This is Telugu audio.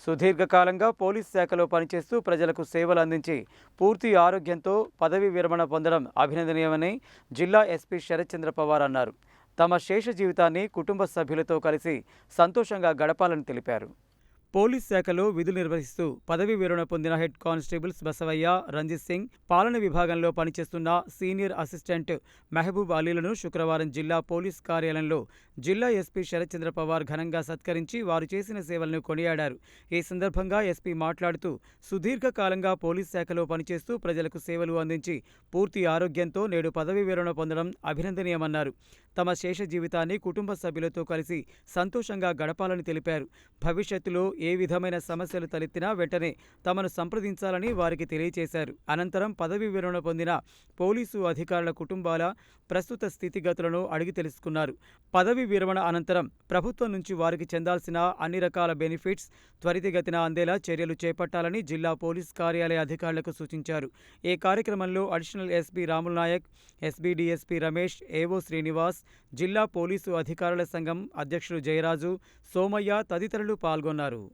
సుదీర్ఘకాలంగా పోలీస్ శాఖలో పనిచేస్తూ ప్రజలకు సేవలు అందించి పూర్తి ఆరోగ్యంతో పదవీ విరమణ పొందడం అభినందనీయమని జిల్లా ఎస్పీ శరత్చంద్ర పవార్ అన్నారు. తమ శేష జీవితాన్ని కుటుంబ సభ్యులతో కలిసి సంతోషంగా గడపాలని తెలిపారు. పోలీస్ శాఖలో విధులు నిర్వహిస్తూ పదవీ విరమణ పొందిన హెడ్ కానిస్టేబుల్స్ బసవయ్య, రంజిత్ సింగ్, పాలన విభాగంలో పనిచేస్తున్న సీనియర్ అసిస్టెంట్ మెహబూబ్ అలీలను శుక్రవారం జిల్లా పోలీస్ కార్యాలయంలో జిల్లా ఎస్పీ శరత్చంద్ర పవార్ ఘనంగా సత్కరించి వారు చేసిన సేవలను కొనియాడారు. ఈ సందర్భంగా ఎస్పీ మాట్లాడుతూ సుదీర్ఘకాలంగా పోలీస్ శాఖలో పనిచేస్తూ ప్రజలకు సేవలు అందించి పూర్తి ఆరోగ్యంతో నేడు పదవీ విరమణ పొందడం అభినందనీయమన్నారు. తమ శేష జీవితాన్ని కుటుంబ సభ్యులతో కలిసి సంతోషంగా గడపాలని తెలిపారు. భవిష్యత్తులో ఏ విధమైన సమస్యలు తలెత్తినా వెంటనే తమను సంప్రదించాలని వారికి తెలియజేశారు. అనంతరం పదవీ విరమణ పొందిన పోలీసు అధికారుల కుటుంబాల ప్రస్తుత స్థితిగతులను అడిగి తెలుసుకున్నారు. పదవీ విరమణ అనంతరం ప్రభుత్వం నుంచి వారికి చెందాల్సిన అన్ని రకాల బెనిఫిట్స్ త్వరితగతిన అందేలా చర్యలు చేపట్టాలని జిల్లా పోలీస్ కార్యాలయ అధికారులకు సూచించారు. ఈ కార్యక్రమంలో additional SP Ramul Nayak, SB DSP Ramesh, AO Srinivas, జిల్లా పోలీసు అధికారుల సంఘం అధ్యక్షుడు జయరాజు, సోమయ్య తదితరులు పాల్గొన్నారు.